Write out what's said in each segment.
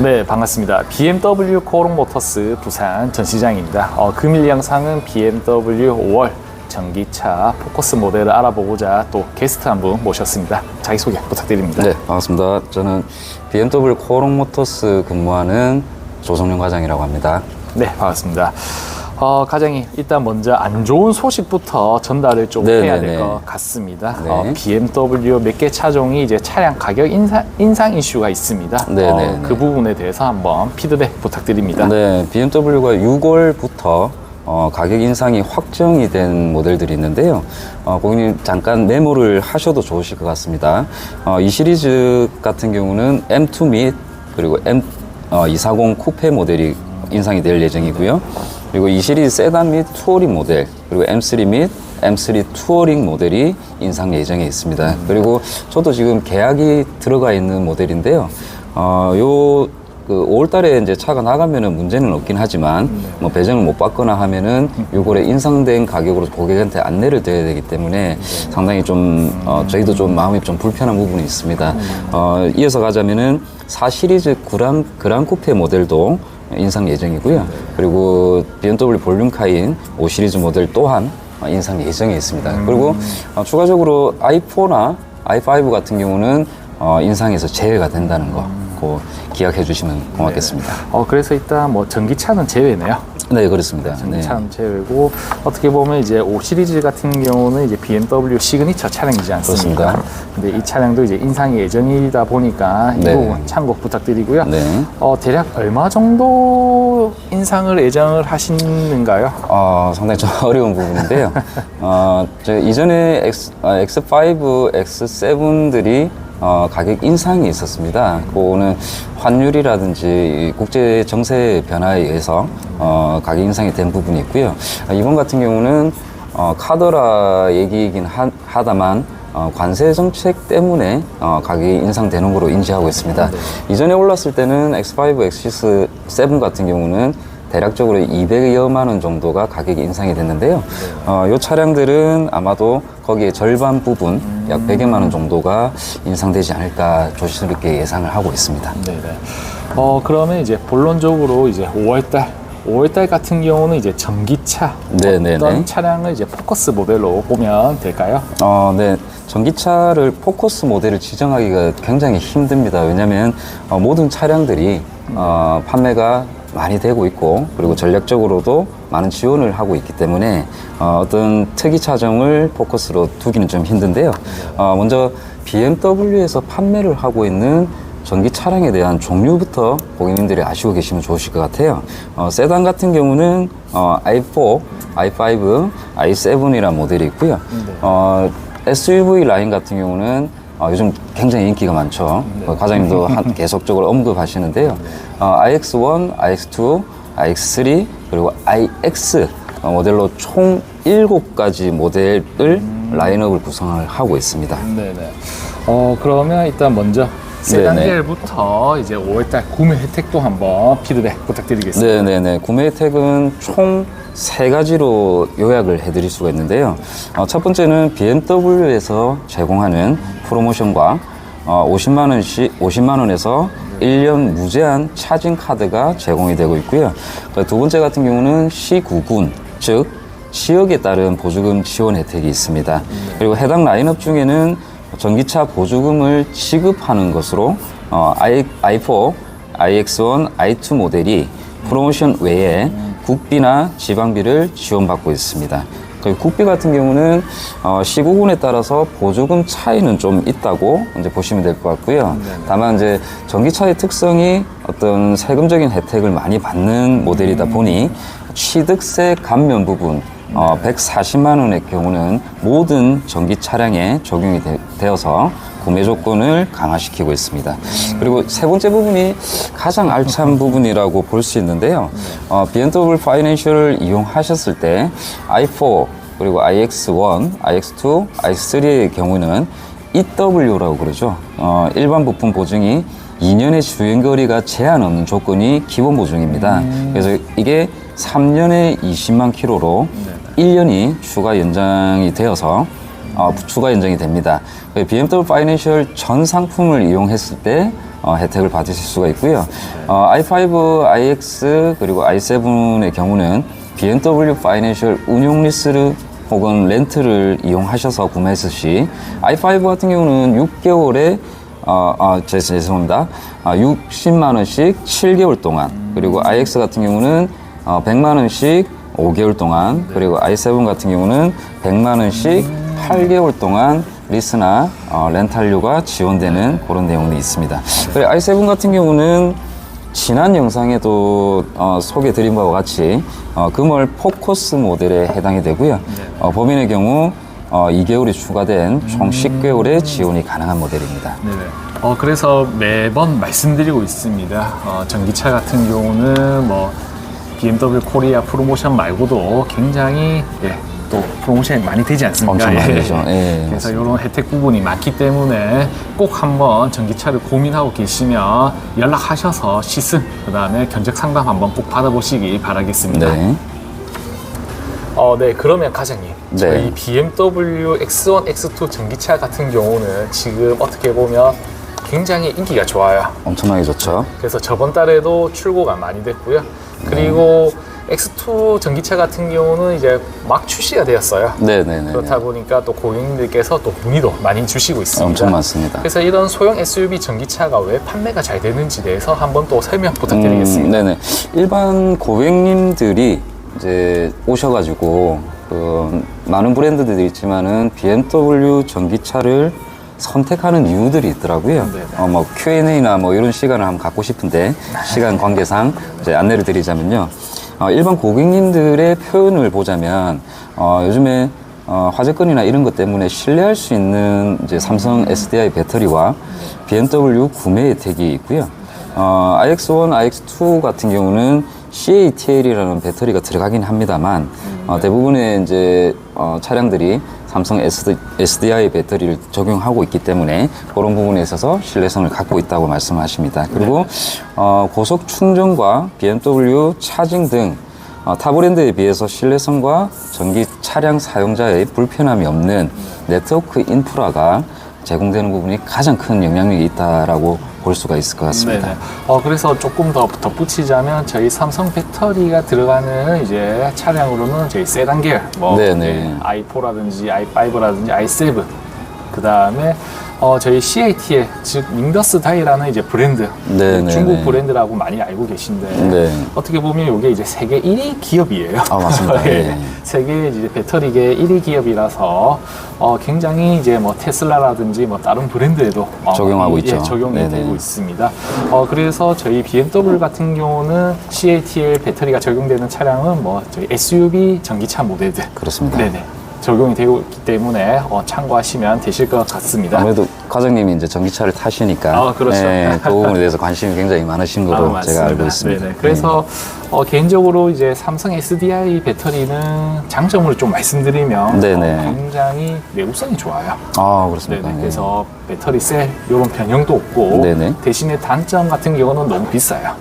네, 반갑습니다. BMW 코오롱 모터스 부산 전시장입니다. 금일 영상은 BMW 5월 전기차 포커스 모델을 알아보고자 또 게스트 한 분 모셨습니다. 자기소개 부탁드립니다. 네, 반갑습니다. 저는 BMW 코오롱 모터스 근무하는 조성윤 과장이라고 합니다. 네, 반갑습니다. 과장님, 일단 먼저 안 좋은 소식부터 전달을 좀 해야 될 것 같습니다. 네. BMW 몇 개 차종이 이제 차량 가격 인상 이슈가 있습니다. 네네. 그 부분에 대해서 한번 피드백 부탁드립니다. 네, BMW가 6월부터 가격 인상이 확정이 된 모델들이 있는데요. 고객님 잠깐 메모를 하셔도 좋으실 것 같습니다. 이 시리즈 같은 경우는 M2 및 그리고 M240 쿠페 모델이 인상이 될 예정이고요. 그리고 이 시리즈 세단 및 투어링 모델, 그리고 M3 및 M3 투어링 모델이 인상 예정에 있습니다. 그리고 저도 지금 계약이 들어가 있는 모델인데요. 그 5월 달에 이제 차가 나가면은 문제는 없긴 하지만 뭐 배정을 못 받거나 하면은 6월에 인상된 가격으로 고객한테 안내를 드려야 되기 때문에 상당히 좀 저희도 좀 마음이 좀 불편한 부분이 있습니다. 이어서 가자면은 4 시리즈 그란 쿠페 모델도 인상 예정이고요. 그리고 BMW 볼륨카인 5 시리즈 모델 또한 인상 예정에 있습니다. 그리고 추가적으로 i4나 i5 같은 경우는 인상에서 제외가 된다는 거 기억해 주시면 고맙겠습니다. 네. 그래서 일단 뭐 전기차는 제외네요. 네, 그렇습니다. 전기차는 제외고, 어떻게 보면 이제 5 시리즈 같은 경우는 이제 BMW 시그니처 차량이지 않습니까? 그렇습니다. 근데 이 차량도 이제 인상 예정이다 보니까 이 네. 부분 참고 부탁드리고요. 네. 대략 얼마 정도 인상을 예정을 하시는가요? 상당히 좀 어려운 부분인데요. 저 이전에 X5, X7들이 가격 인상이 있었습니다. 그거는 환율이라든지 국제 정세 변화에 의해서 가격 인상이 된 부분이 있고요. 이번 같은 경우는 카더라 얘기이긴 하다만 관세 정책 때문에 가격이 인상되는 거로 인지하고 있습니다. 이전에 올랐을 때는 X5, X7 같은 경우는 대략적으로 200여만 원 정도가 가격이 인상이 됐는데요. 이 차량들은 아마도 거기에 절반 부분, 약 100여만 원 정도가 인상되지 않을까 조심스럽게 예상을 하고 있습니다. 네네. 그러면 이제 본론적으로 이제 5월달 같은 경우는 이제 전기차 어떤 차량을 이제 포커스 모델로 보면 될까요? 네. 전기차를 포커스 모델을 지정하기가 굉장히 힘듭니다. 왜냐하면 모든 차량들이 판매가 많이 되고 있고, 그리고 전략적으로도 많은 지원을 하고 있기 때문에 어떤 특이 차종을 포커스로 두기는 좀 힘든데요. 먼저 BMW에서 판매를 하고 있는 전기 차량에 대한 종류부터 고객님들이 아시고 계시면 좋으실 것 같아요. 세단 같은 경우는 i4, i5, i7이라는 모델이 있고요. SUV 라인 같은 경우는 요즘 굉장히 인기가 많죠. 과장님도 계속적으로 언급하시는데요. iX1, iX2, iX3, 그리고 iX 모델로 총 7가지 모델을 라인업을 구성을 하고 있습니다. 네네. 그러면 일단 먼저 세단계열부터 이제 5월달 구매 혜택도 한번 피드백 부탁드리겠습니다. 네네네. 구매 혜택은 총 3가지로 요약을 해드릴 수가 있는데요. 첫 번째는 BMW에서 제공하는 프로모션과 50만 원에서 1년 무제한 차징 카드가 제공이 되고 있고요. 두 번째 같은 경우는 시구군, 즉 지역에 따른 보조금 지원 혜택이 있습니다. 그리고 해당 라인업 중에는 전기차 보조금을 지급하는 것으로 i4, iX1, i2 모델이 프로모션 외에 국비나 지방비를 지원받고 있습니다. 국비 같은 경우는 시구군에 따라서 보조금 차이는 좀 있다고 이제 보시면 될 것 같고요. 다만 이제 전기차의 특성이 어떤 세금적인 혜택을 많이 받는 모델이다 보니 취득세 감면 부분 140만 원의 경우는 모든 전기 차량에 적용이 되어서 구매 조건을 강화시키고 있습니다. 그리고 세 번째 부분이 가장 알찬 부분이라고 볼 수 있는데요. BMW 파이낸셜을 이용하셨을 때 i4 그리고 iX1, iX2, iX3의 경우는 EW라고 그러죠. 일반 부품 보증이 2년의 주행거리가 제한 없는 조건이 기본 보증입니다. 그래서 이게 3년에 20만 킬로로 1년이 추가 연장이 되어서 추가 연장이 됩니다. BMW 파이낸셜 전 상품을 이용했을 때 혜택을 받으실 수가 있고요. i5, iX 그리고 i7의 경우는 BMW 파이낸셜 운용 리스를 혹은 렌트를 이용하셔서 구매했을 시 i5 같은 경우는 6개월에 죄송합니다. 60만 원씩 7개월 동안, 그리고 iX 같은 경우는 100만 원씩 5개월 동안, 그리고 i7 같은 경우는 100만 원씩 8개월 동안 리스나 렌탈료가 지원되는 그런 내용이 있습니다. 그리고 i7 같은 경우는 지난 영상에도 소개드린 바와 같이 금월 포커스 모델에 해당이 되고요. 법인의 경우 2개월이 추가된 총 10개월의 지원이 가능한 모델입니다. 네네. 그래서 매번 말씀드리고 있습니다. 전기차 같은 경우는 뭐 BMW 코리아 프로모션 말고도 굉장히 또 프로모션이 많이 되지 않습니까? 엄청 많이 되죠. 예, 그래서 이런 혜택 부분이 많기 때문에 꼭 한번 전기차를 고민하고 계시면 연락하셔서 시승, 그 다음에 견적 상담 한번 꼭 받아보시기 바라겠습니다. 네. 네, 그러면 과장님, 네. 저희 BMW X1, X2 전기차 같은 경우는 지금 어떻게 보면 굉장히 인기가 좋아요. 엄청나게 좋죠. 그래서 저번 달에도 출고가 많이 됐고요. 그리고 X2 전기차 같은 경우는 이제 막 출시가 되었어요. 네네네. 그렇다 보니까 또 고객님들께서 또 문의도 많이 주시고 있습니다. 엄청 많습니다. 그래서 이런 소형 SUV 전기차가 왜 판매가 잘 되는지 대해서 한번 또 설명 부탁드리겠습니다. 네네. 일반 고객님들이 이제 오셔가지고 많은 브랜드들이 있지만은 BMW 전기차를 선택하는 이유들이 있더라고요. 뭐 Q&A나 뭐 이런 시간을 한번 갖고 싶은데 시간 관계상 이제 안내를 드리자면요. 일반 고객님들의 표현을 보자면 요즘에 화재건이나 이런 것 때문에 신뢰할 수 있는 이제 삼성 SDI 배터리와 BMW 구매 혜택이 있고요. iX1, iX2 같은 경우는 CATL이라는 배터리가 들어가긴 합니다만 대부분의 이제 차량들이 삼성 SDI 배터리를 적용하고 있기 때문에 그런 부분에 있어서 신뢰성을 갖고 있다고 말씀하십니다. 그리고 고속 충전과 BMW 차징 등 타 브랜드에 비해서 신뢰성과 전기 차량 사용자의 불편함이 없는 네트워크 인프라가 제공되는 부분이 가장 큰 영향력이 있다라고 볼 수가 있을 것 같습니다. 네네. 그래서 조금 더 덧붙이자면 저희 삼성 배터리가 들어가는 이제 차량으로는 저희 세단 계열, 뭐 네네. i4라든지 i5라든지 i7, 그 다음에 저희 CATL, 즉 닝더스 다이라는 이제 브랜드, 네네네. 중국 브랜드라고 많이 알고 계신데 네. 어떻게 보면 이게 이제 세계 1위 기업이에요. 맞습니다. 네. 예. 세계 이제 배터리계 1위 기업이라서 굉장히 이제 뭐 테슬라라든지 뭐 다른 브랜드에도 적용하고 있죠. 예, 적용이 네네. 되고 있습니다. 그래서 저희 BMW 같은 경우는 CATL 배터리가 적용되는 차량은 뭐 저희 SUV 전기차 모델들 그렇습니다. 네네. 적용이 되고 있기 때문에 참고하시면 되실 것 같습니다. 아무래도 과장님이 이제 전기차를 타시니까 그렇죠. 그 부분에 대해서 관심이 굉장히 많으신 걸로 제가 알고 있습니다. 네네. 그래서 개인적으로 이제 삼성 SDI 배터리는 장점을 좀 말씀드리면 네네. 굉장히 내구성이 좋아요. 그렇습니다. 네네. 네. 그래서 배터리 셀 이런 변형도 없고 네네. 대신에 단점 같은 경우는 너무 비싸요.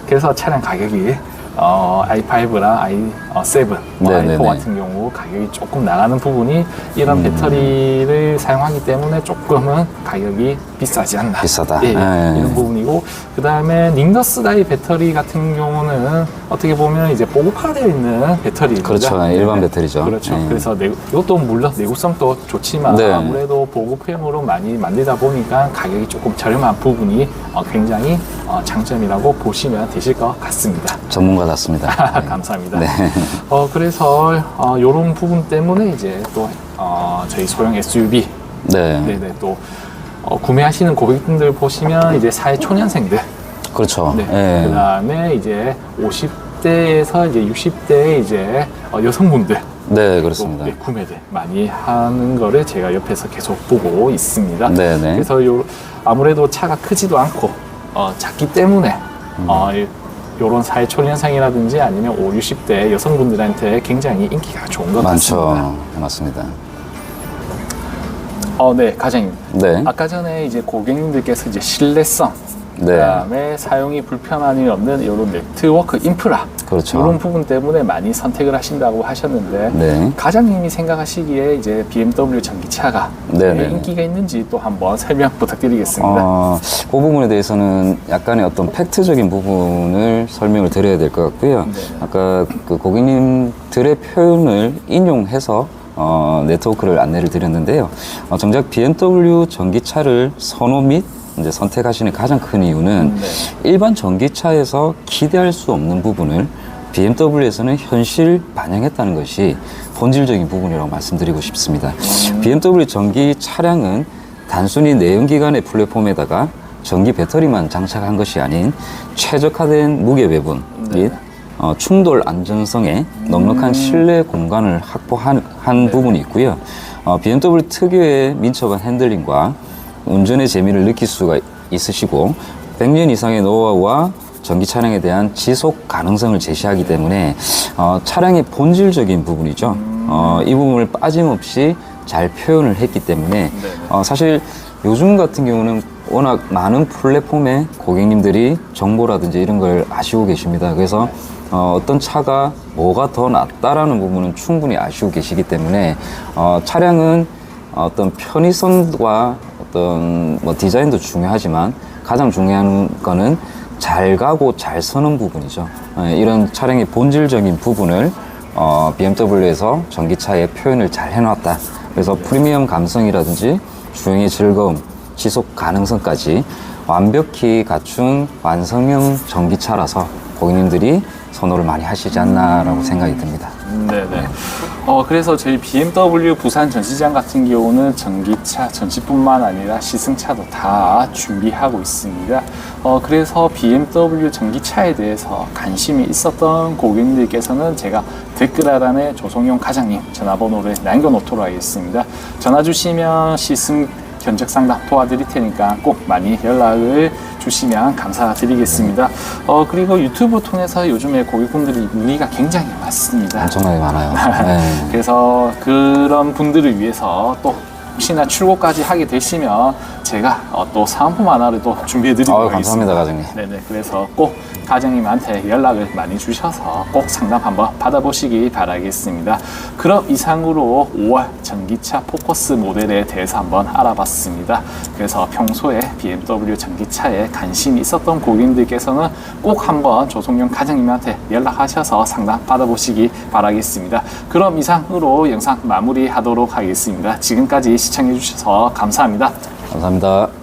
그래서 차량 가격이 i5랑 i7, 네네네. i4 같은 경우 가격이 조금 나가는 부분이 이런 배터리를 사용하기 때문에 조금은 가격이 비싸지 않나. 비싸다. 예, 네. 이런 부분이고, 그 다음에 닝더스 다이 배터리 같은 경우는 어떻게 보면 이제 보급화되어 있는 배터리입니다. 그렇죠. 일반 배터리죠. 그렇죠. 네. 그래서 이것도 물론 내구성도 좋지만 네. 아무래도 보급형으로 많이 만들다 보니까 가격이 조금 저렴한 부분이 굉장히 장점이라고 보시면 되실 것 같습니다. 전문가답습니다. 감사합니다. 네. 그래서 이런 부분 때문에 이제 또 저희 소형 SUV 네. 네네 또 구매하시는 고객분들 보시면 이제 사회초년생들 그렇죠. 네. 예. 그다음에 이제 50대에서 이제 60대의 이제 여성분들 네, 또, 그렇습니다. 네, 구매들 많이 하는 거를 제가 옆에서 계속 보고 있습니다. 네네. 그래서 아무래도 차가 크지도 않고 작기 때문에 이런 사회초년생이라든지 아니면 5, 60대 여성분들한테 굉장히 인기가 좋은 것 같습니다. 많죠. 네, 맞습니다. 네, 과장님. 네. 아까 전에 이제 고객님들께서 이제 신뢰성, 네. 그다음에 사용이 불편함이 없는 이런 네트워크 인프라, 그렇죠. 이런 부분 때문에 많이 선택을 하신다고 하셨는데 네. 과장님이 생각하시기에 이제 BMW 전기차가 네, 왜 네. 인기가 있는지 또 한번 설명 부탁드리겠습니다. 그 부분에 대해서는 약간의 어떤 팩트적인 부분을 설명을 드려야 될 것 같고요. 네. 아까 그 고객님들의 표현을 인용해서 네트워크를 안내를 드렸는데요. 정작 BMW 전기차를 선호 및 이제 선택하시는 가장 큰 이유는 일반 전기차에서 기대할 수 없는 부분을 BMW에서는 현실 반영했다는 것이 본질적인 부분이라고 말씀드리고 싶습니다. BMW 전기 차량은 단순히 내연기관의 플랫폼에다가 전기 배터리만 장착한 것이 아닌 최적화된 무게 배분 및 충돌 안전성에 넉넉한 실내 공간을 확보한 부분이 있고요. BMW 특유의 민첩한 핸들링과 운전의 재미를 느낄 수가 있으시고 100년 이상의 노하우와 전기 차량에 대한 지속 가능성을 제시하기 때문에 차량의 본질적인 부분이죠. 이 부분을 빠짐없이 잘 표현을 했기 때문에 사실 요즘 같은 경우는 워낙 많은 플랫폼에 고객님들이 정보라든지 이런 걸 아시고 계십니다. 그래서 어떤 차가 뭐가 더 낫다라는 부분은 충분히 아시고 계시기 때문에 차량은 어떤 편의성과 어떤 뭐 디자인도 중요하지만 가장 중요한 거는 잘 가고 잘 서는 부분이죠. 이런 차량의 본질적인 부분을 BMW에서 전기차의 표현을 잘 해놨다. 그래서 프리미엄 감성이라든지 주행의 즐거움, 지속 가능성까지 완벽히 갖춘 완성형 전기차라서 고객님들이 선호를 많이 하시지 않나라고 생각이 듭니다. 네네. 그래서 저희 BMW 부산 전시장 같은 경우는 전기차, 전시뿐만 아니라 시승차도 다 준비하고 있습니다. 그래서 BMW 전기차에 대해서 관심이 있었던 고객님들께서는 제가 댓글 하단에 조성용 과장님 전화번호를 남겨놓도록 하겠습니다. 전화 주시면 시승 견적 상담 도와드릴 테니까 꼭 많이 연락을 주시면 감사드리겠습니다. 그리고 유튜브 통해서 요즘에 고객분들이 문의가 굉장히 많습니다. 엄청나게 많아요. 네. 그래서 그런 분들을 위해서 또 혹시나 출고까지 하게 되시면 제가 또 사은품 하나를 또 준비해드리도록 감사합니다, 하겠습니다. 과장님. 네네. 그래서 꼭 과장님한테 연락을 많이 주셔서 꼭 상담 한번 받아보시기 바라겠습니다. 그럼 이상으로 5월 전기차 포커스 모델에 대해서 한번 알아봤습니다. 그래서 평소에 BMW 전기차에 관심이 있었던 고객님들께서는 꼭 한번 조성용 과장님한테 연락하셔서 상담 받아보시기 바라겠습니다. 그럼 이상으로 영상 마무리하도록 하겠습니다. 지금까지 시청해주셔서 감사합니다. 감사합니다.